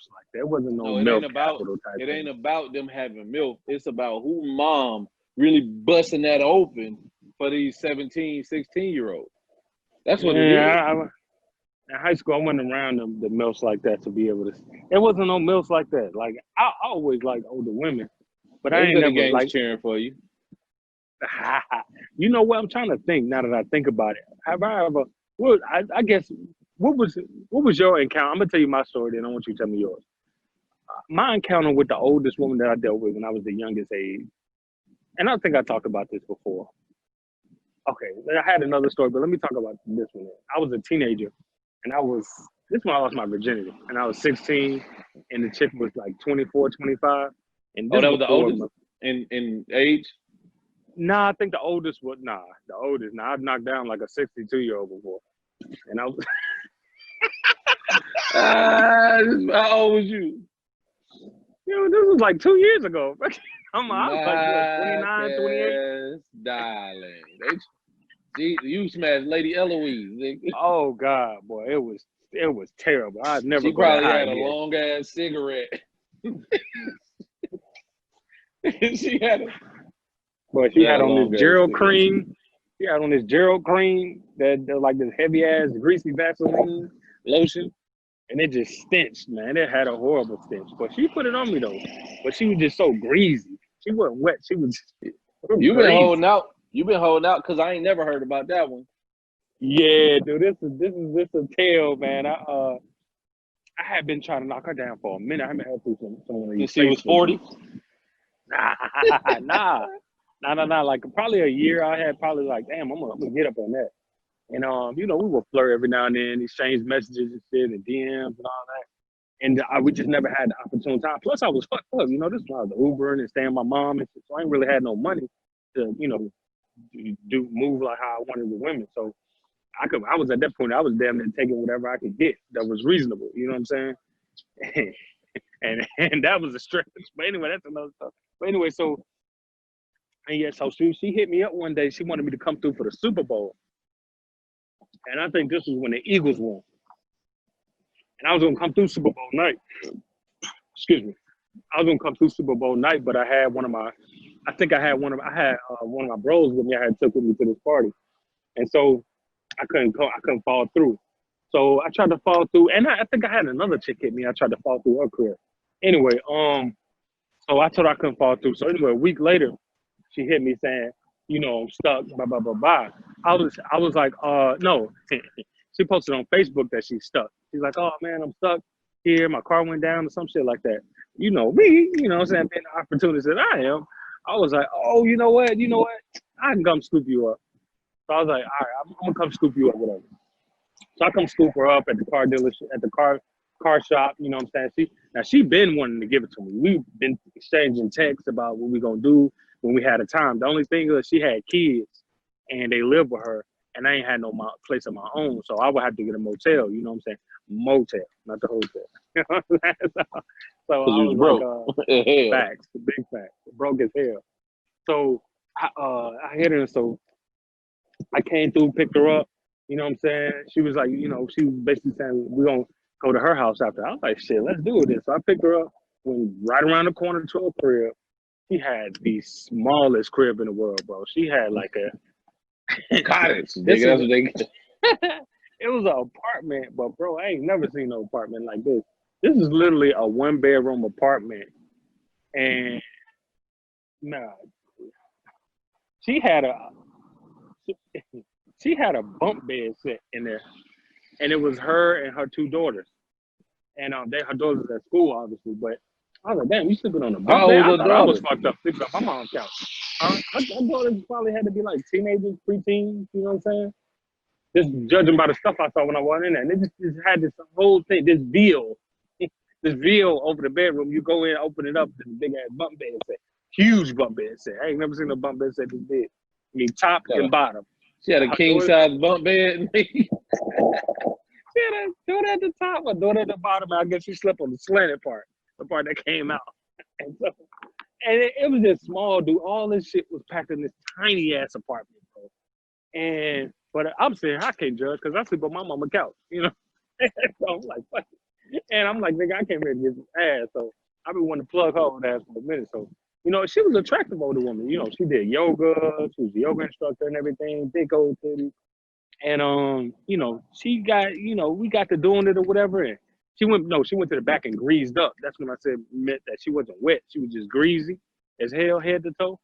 MILFs like that. It wasn't no No, it ain't MILF about capital type it thing. ain't about them having milk. It's about who mom really busting that open for these 17, 16-year-olds. That's what it is. Yeah, in high school, I went around the MILFs like that to be able to. There wasn't no MILFs like that. Like I always liked older women, but I They was ain't at the never games like. cheering for you. You know what? I'm trying to think now that I think about it. Have I ever? Well, I guess what was your encounter? I'm gonna tell you my story. Then I want you to tell me yours. My encounter with the oldest woman that I dealt with when I was the youngest age, and I think I talked about this before. Okay, I had another story, but let me talk about this one. I was a teenager, and this one I lost my virginity, and I was 16, and the chick was like 24, 25, and Oh, this that was the before. oldest in age. Nah, I think the oldest was the oldest. Nah, I've knocked down like a 62-year-old before, and I was How old was you? this was like 2 years ago. I was like what, 29, 28. Marcus, darling. You smashed Lady Eloise. Nigga. Oh God, boy, it was terrible. I'd never She go that probably high had a again. long ass cigarette. She had a, But she had a long ass cigarette. She had on this Gerald cream that like this heavy ass greasy Vaseline lotion, and it just stinched, man. It had a horrible stench. But she put it on me though. But she was just so greasy. She wasn't wet. She was You been greasy. holding out. You been holding out because I ain't never heard about that one. Yeah, dude, this is a tale, man. I had been trying to knock her down for a minute. I haven't had through some of these Since she was Facebook 40. groups. Nah, nah. Like probably a year. I had probably like, damn, I'm gonna get up on that. And we would flirt every now and then, exchange messages and shit, and DMs and all that. And we just never had the opportune time. Plus, I was fucked up. This is when I was Ubering and staying with my mom, and shit, so I ain't really had no money to, do move like how I wanted with women. So I was at that point. I was damn near taking whatever I could get that was reasonable. You know what I'm saying? and that was a stretch. But anyway, that's another stuff. But anyway, so and yeah, so she hit me up one day. She wanted me to come through for the Super Bowl, and I think this was when the Eagles won. And I was gonna come through Super Bowl night. Excuse me. I was gonna come through Super Bowl night, but I had I had one of my bros with me. I had took with me to this party, and so I couldn't go. I couldn't fall through. So I tried to fall through, and I think I had another chick hit me. I tried to fall through her crib. Anyway, so I told her I couldn't fall through. So anyway, a week later, she hit me saying, I'm stuck, blah, blah, blah, blah. I was like, no. She posted on Facebook that she's stuck. She's like, oh man, I'm stuck here. My car went down or some shit like that. You know me, what I'm saying, being the opportunist that I am. I was like, oh, you know what? I can come scoop you up. So I was like, all right, I'm gonna come scoop you up, whatever. So I come scoop her up at the car dealership, at the car shop, you know what I'm saying? She been wanting to give it to me. We've been exchanging texts about what we gonna do when we had a time. The only thing is she had kids and they lived with her, and I ain't had no place of my own, so I would have to get a motel, you know what I'm saying? Motel, not the hotel. So Because I you was was broke. like, Hell. facts, big facts, broke as hell. So I hit her, so I came through, picked her up. You know what I'm saying? She was like, she was basically saying we're gonna go to her house after. I was like, shit, let's do it then. So I picked her up, went right around the corner to her crib. She had the smallest crib in the world, bro. She had like Cottage. this Nigga, that's is what they it was an apartment, but bro, I ain't never seen no apartment like this. This is literally a 1 bedroom apartment, and nah, she had a she had a bunk bed set in there, and it was her and her two daughters. And her daughters at school, obviously. But I was like, damn, you sleeping on a bunk How bed? old I was her thought I was daughter? fucked up sleeping on my mom's couch. Her daughters probably had to be like teenagers, preteens, you know what I'm saying? Just judging by the stuff I saw when I went in there. And they just had this whole thing, this veil, this veil over the bedroom. You go in, open it up, this big ass bunk bed set. Huge bunk bed set. I ain't never seen a bunk bed set this big. I mean, top and bottom. She had a Her king daughter, size bunk bed. she had a daughter at the top, a daughter at the bottom. I guess she slept on the slanted part, the part that came out. And so, it was just small, dude. All this shit was packed in this tiny ass apartment, bro. But I'm saying I can't judge because I sleep on my mama's couch, so I'm like, fuck it. And I'm like, nigga, I came here to get some ass. So I've been wanting to plug her old ass for a minute. So, you know, she was an attractive older woman. You know, she did yoga. She was a yoga instructor and everything. Big old titties. And you know, she got, you know, we got to doing it or whatever. And she went to the back and greased up. That's when I said meant that she wasn't wet. She was just greasy as hell, head to toe.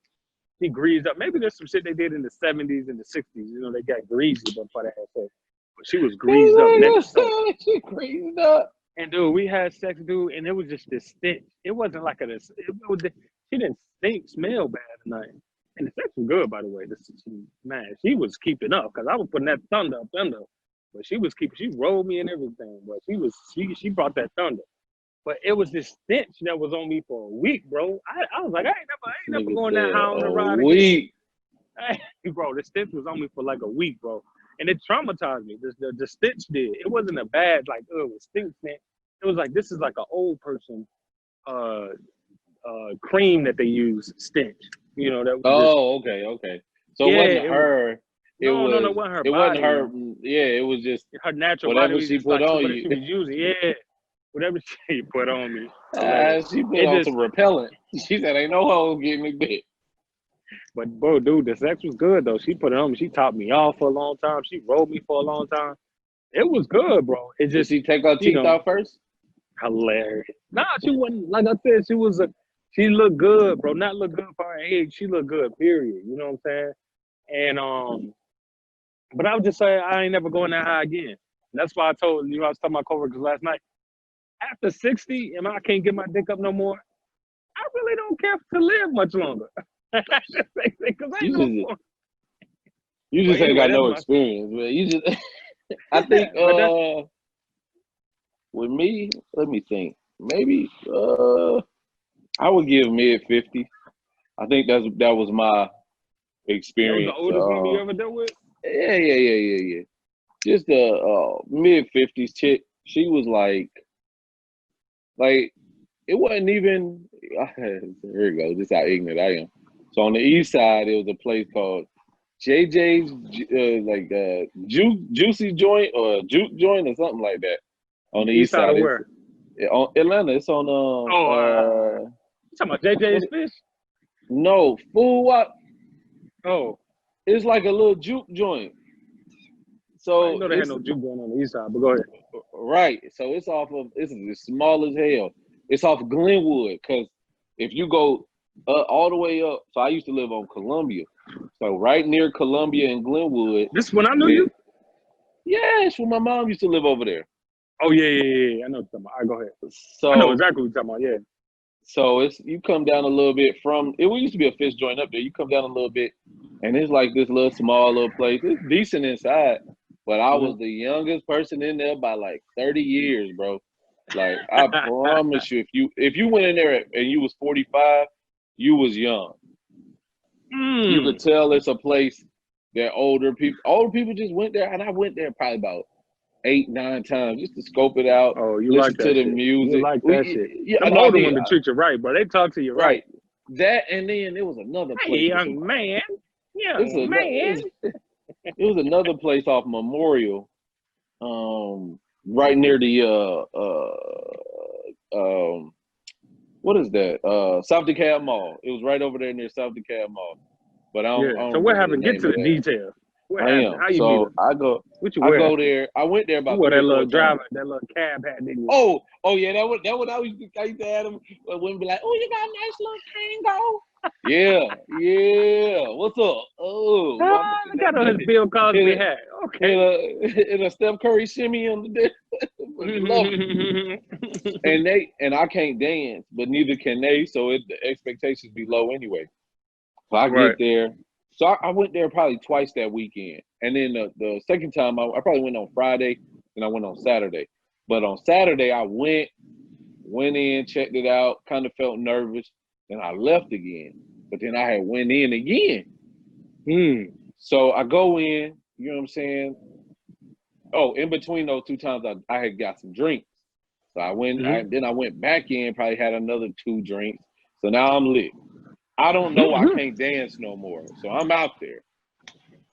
She greased up. Maybe there's some shit they did in the 70s and the 60s. You know, they got greasy before they had sex. But she was greased up. She greased up. And dude, we had sex, dude, and it was just this stench. It wasn't like she didn't smell bad tonight. And the sex was good, by the way. She was keeping up because I was putting that thunder up under. But she rolled me and everything. But she brought that thunder. But it was this stench that was on me for a week, bro. I was like, I ain't never going that high on the ride again. Bro, the stench was on me for like a week, bro. And it traumatized me. The stench did. It wasn't a bad, like, it was stink stench. It was like, this is like an old person cream that they use stench. You know, that was okay. So it wasn't her. It wasn't her. It wasn't her. Yeah, it was just her natural whatever body. she put on you. She was using, yeah. Whatever she put on me. She put on some repellent. She said, ain't no hoe getting me bit. But, bro, dude, the sex was good, though. She put it on me. She topped me off for a long time. She rolled me for a long time. It was good, bro. It just, did she take her teeth out first? Hilarious. Nah, she wasn't, like I said, she looked good, bro. Not look good for her age. She looked good, period. You know what I'm saying? And, but I would just say I ain't never going that high again. And that's why I told you, I was talking to my coworkers last night. After 60, and I can't get my dick up no more, I really don't care to live much longer. You just ain't got no experience, man. You just, I think, with me, let me think. Maybe, I would give mid-50s. I think that was my experience. That was the oldest one you ever dealt with? Yeah. Just a mid-50s chick. She was like, it wasn't even, here we go, this is how ignorant I am. So on the east side, there was a place called JJ's, Juicy Joint or Juke Joint or something like that. On the east side. Of where? On Atlanta, it's on, you talking about JJ's Fish? No, fool, what? Oh. It's like a little juke joint. So I didn't know they had no juke joint on the east side, but go ahead. Right. So it's small as hell. It's off Glenwood, because if you go all the way up, so I used to live on Columbia. So right near Columbia and Glenwood. This when I knew you? Yeah, it's when my mom used to live over there. Oh, yeah. I know what you're talking about. All right, go ahead. So, I know exactly what you're talking about, yeah. So you come down a little bit we used to be a fish joint up there. You come down a little bit, and it's like this little small little place. It's decent inside, but I was the youngest person in there by like 30 years, bro. Like, I promise you, if you went in there and you was 45, you was young. You could tell it's a place that older people just went there, and I went there probably about 8-9 times just to scope it out. Oh, you listen like that to the shit. music. You like that shit. Yeah, I'm older when to treat you right, bro. They talk to you right. That, and then there was another place. Hey, young man. It was another place off Memorial, right near the what is that? South DeKalb Mall. It was right over there near South DeKalb Mall. But I don't so what happened? Get to the details. I am. How you so I go. What you wear? I go there. I went there about. That little driver, that little cab hat, didn't you? Oh yeah, that what I used to have them. Women be like, "Oh, you got a nice little tango." Yeah. What's up? Oh, look at his Bill Cosby hat. Okay. In a Steph Curry shimmy on the and I can't dance, but neither can they. So the expectations be low anyway. So I get there. So I went there probably twice that weekend. And then the second time, I probably went on Friday, and I went on Saturday. But on Saturday, I went in, checked it out, kind of felt nervous, and I left again. But then I had went in again. So I go in, you know what I'm saying? Oh, in between those 2 times, I had got some drinks. So I went, then I went back in, probably had another 2 drinks. So now I'm lit. I don't know. I can't dance no more. So I'm out there.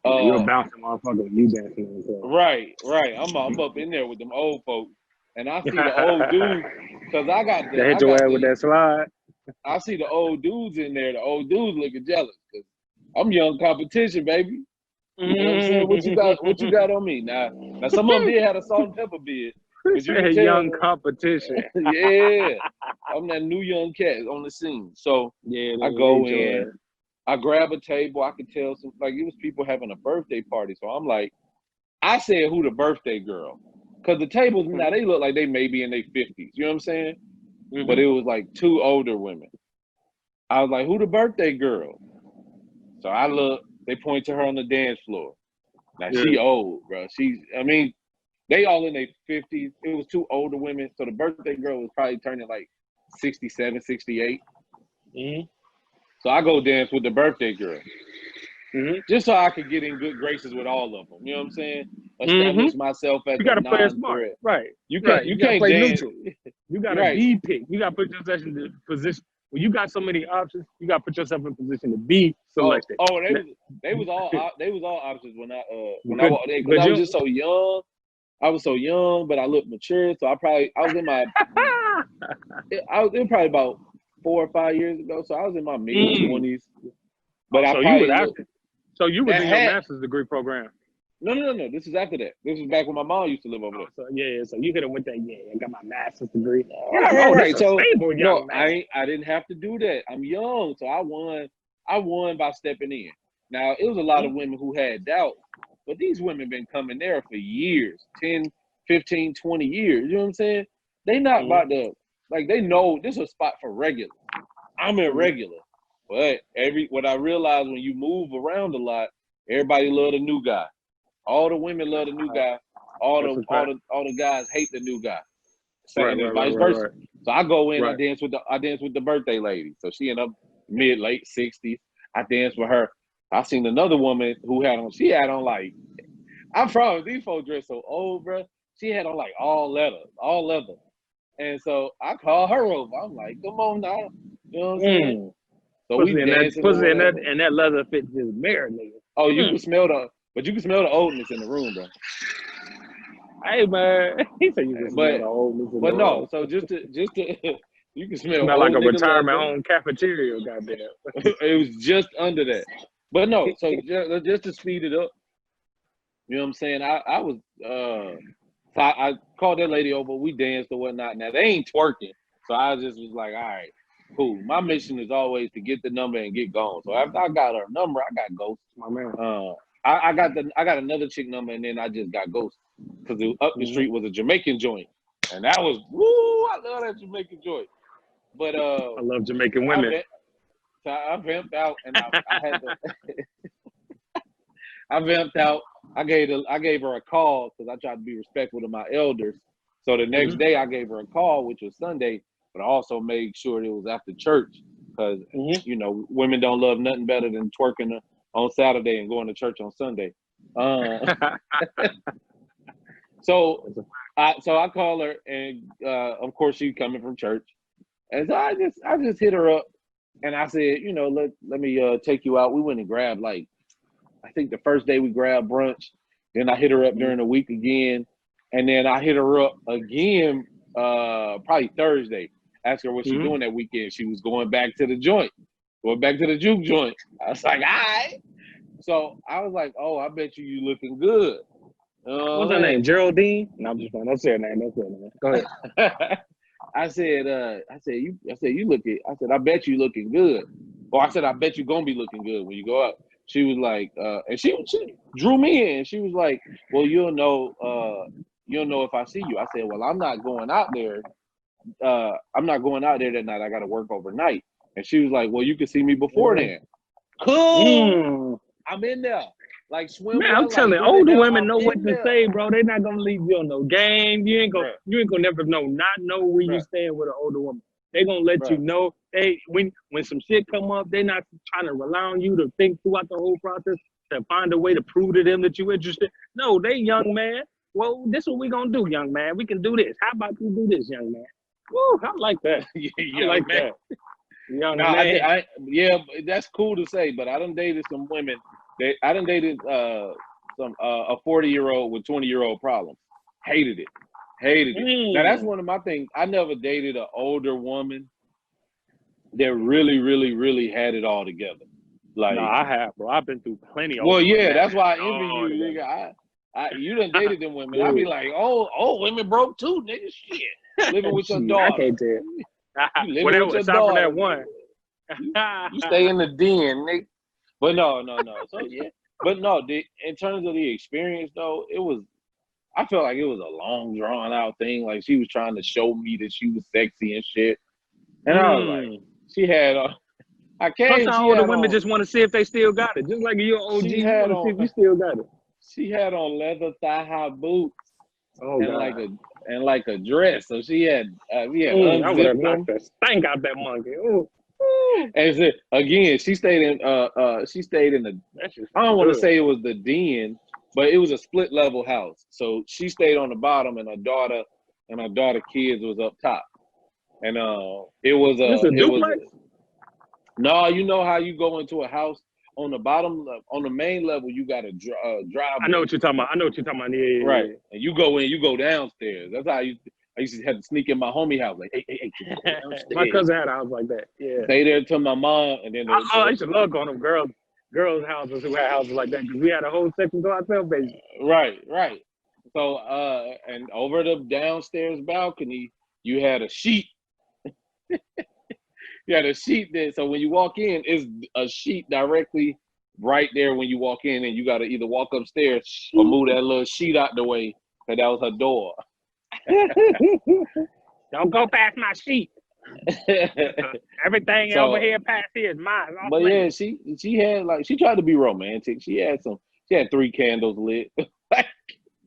You're a bouncing motherfucker. You dancing. Right. I'm up in there with them old folks. and I see the old dudes, cause They hit your ass with that slide. I see the old dudes in there. The old dudes looking jealous, cause I'm young competition, baby. You know what I'm saying? What you got on me? Now some of them did have a salt and pepper beard. Cause you can tell, young competition. Yeah. I'm that new young cat on the scene. So yeah, I go in, I grab a table, I could tell some, like, it was people having a birthday party. So I'm like, I said who the birthday girl. Cause the tables now they look like they may be in their 50s. You know what I'm saying? But it was like two older women. I was like, who the birthday girl? So I look, they point to her on the dance floor. Now she old, bro. They all in their 50s. It was two older women. So the birthday girl was probably turning like 67, 68. So I go dance with the birthday girl. Just so I could get in good graces with all of them. You know what I'm saying? Establish myself as you gotta a play it smart. non-threat. Right. You can't play dance. neutral. You gotta be picked. You gotta put yourself in the position. When you got so many options, you gotta put yourself in position to be selected. They was all options when I walked in, because I was just so young. I was so young, but I looked mature. So it was probably about 4 or 5 years ago. So I was in my mid 20s. But So you was in your master's degree program. No. This is after that. This was back when my mom used to live over there. So you could have went there. Yeah, I got my master's degree. Right. So I didn't have to do that. I'm young, so I won by stepping in. Now it was a lot of women who had doubts, but these women been coming there for years, 10, 15, 20 years. You know what I'm saying? They not about to, like, they know this is a spot for regular. I'm irregular. But what I realized, when you move around a lot, everybody love the new guy. All the women love the new guy. All the guys hate the new guy. And vice versa. Right. So I go in, I dance with the birthday lady. So she in her late 60s. I dance with her. I seen another woman who had on like, I'm from these folks dress so old, bro. She had on like all leather. And so I call her over. I'm like, come on now. You know what I'm saying? So we dancing. And that leather fit just marinated. Oh, you can smell the oldness in the room, bro. Hey man, he said you can smell the oldness in the room. But no, so just to you can smell like a retirement home cafeteria, goddamn. It was just under that. But no, so just to speed it up, you know what I'm saying? I called that lady over, we danced or whatnot. Now they ain't twerking. So I just was like, all right, cool. My mission is always to get the number and get gone. So after I got her number, I got ghost. My man. I got another chick number, and then I just got ghost, because up the street was a Jamaican joint, and that was I love that Jamaican joint. But I love Jamaican women. I vamped out, and I had to. I vamped out. I gave her a call because I tried to be respectful to my elders. So the next day I gave her a call, which was Sunday, but I also made sure it was after church, because you know, women don't love nothing better than twerking on Saturday and going to church on Sunday. So I call her, and of course she's coming from church, and so I just hit her up, and I said, you know, let me take you out. We went and grabbed, like, I think the first day we grabbed brunch. Then I hit her up during the week again, and then I hit her up again probably Thursday. Asked her what she doing that weekend. She was going back to the joint, going back to the juke joint. I was like, all right. So I was like, oh, I bet you looking good. What's her name? Geraldine? No, I'm just playing. Don't say her name. Go ahead. I said, you looking. I said, I bet you looking good. Or I said, I bet you gonna be looking good when you go out. She was like, and she drew me in. She was like, well, you'll know if I see you. I said, well, I'm not going out there. I'm not going out there that night. I got to work overnight. And she was like, well, you can see me before then. Cool. I'm in there. Like, swim. Man, I'm telling you, older women know what to say, bro. They're not gonna leave you on no game. You ain't gonna never know where you stand with an older woman. They gonna let you know. When some shit come up, they're not trying to rely on you to think throughout the whole process to find a way to prove to them that you're interested. No, they young man. Well, this is what we gonna do, young man. We can do this. How about you do this, young man? Woo, I like that. I like that. Young man. Yeah, that's cool to say, but I done dated some women. I done dated a 40-year-old with 20-year-old problems. Hated it. Hated it. Now that's one of my things. I never dated an older woman that really, really, really had it all together. Like, no, I have, bro. I've been through plenty of well, women yeah, that that's why I had it envy all you, together. nigga. You done dated them women. I be like, oh, women broke too, nigga. Shit, living with your Shit, daughter. I can't tell. You living Whatever, with your aside from daughter. that one. You stay in the den, nigga. But no. So yeah, but no. In terms of the experience, though, I felt like it was a long, drawn out thing. Like she was trying to show me that she was sexy and shit. And I was like, she had I came. Sometimes older women just want to see if they still got it. Just like you're OG, you want to see if you still got it. She had on leather thigh-high boots. Oh, and God. like a dress. So she had I would have unzipped them. knocked the stank out that monkey. Ooh. And so, again, she stayed in the, I don't want to say it was the den, but it was a split level house. So she stayed on the bottom, and her daughter kids was up top. And it was a duplex? No, you know how you go into a house on the bottom, on the main level, you got a driveway. I know what you're talking about. Yeah. Right. And you go in, you go downstairs. That's how I used to have to sneak in my homie house. Like, hey, my cousin had a house like that. Yeah. Stay there till my mom, and then I used to love going to girls' houses who had houses like that because we had a whole section to ourselves, basically. Right. So, and over the downstairs balcony, you had a sheet. You had a sheet there, so when you walk in, it's a sheet directly right there when you walk in, and you got to either walk upstairs or move that little sheet out the way, because that was her door. Don't go past my sheet. Everything over here past here is mine. But yeah, she had she tried to be romantic. She had 3 candles lit.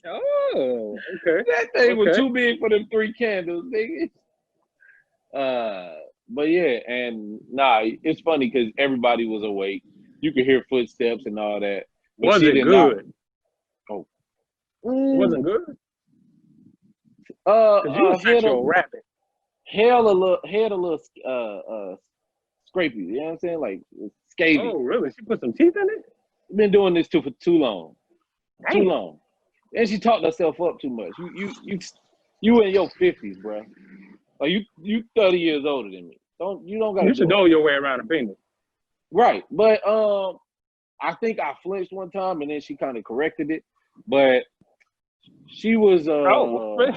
Oh, okay. That thing was too big for them 3 candles, nigga. But yeah, and it's funny because everybody was awake. You could hear footsteps and all that. Was it good? It wasn't good. Because you a sexual rabbit. Had a little scrapey. You know what I'm saying? Like scaly. Oh, really? She put some teeth in it? Been doing this for too long. Damn. Too long. And she talked herself up too much. You in your 50s, bro. Like you 30 years older than me. You don't got. You should know your way around a penis. Right, but I think I flinched one time, and then she kind of corrected it. But she was oh,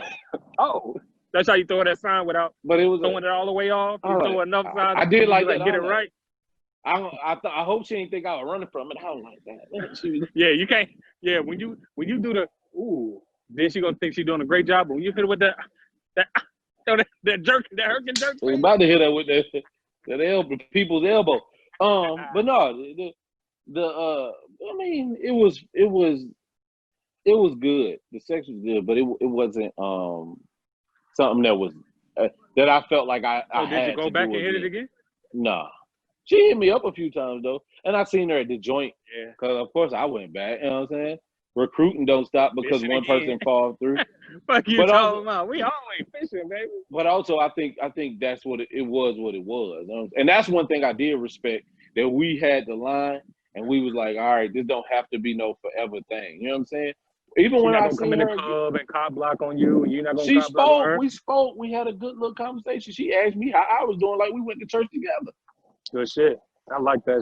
that's how you throw that sign without. But it was throwing it all the way off. You throw enough signs. I did like that. Get it right. I hope she didn't think I was running from it. I was like that. Yeah, you can't. Yeah, when you do the then she gonna think she's doing a great job. But when you hit it with that jerk, that herkin jerk. We about to hit her with that elbow, people's elbow. But no, I mean, it was good. The sex was good, but it wasn't something that was that I felt like I did had you go back and hit it again? Nah. She hit me up a few times though, and I seen her at the joint. Yeah. Cause of course I went back. You know what I'm saying? Recruiting don't stop because one person falls through. Fuck you talking about? We always fishing, baby. But also, I think that's what it was. What it was, you know? And that's one thing I did respect, that we had the line, and we was like, all right, this don't have to be no forever thing. You know what I'm saying? Even when I seen her, club and cop block on you, and you're not gonna. She spoke. We spoke. We had a good little conversation. She asked me how I was doing, like we went to church together. Good shit. I like that.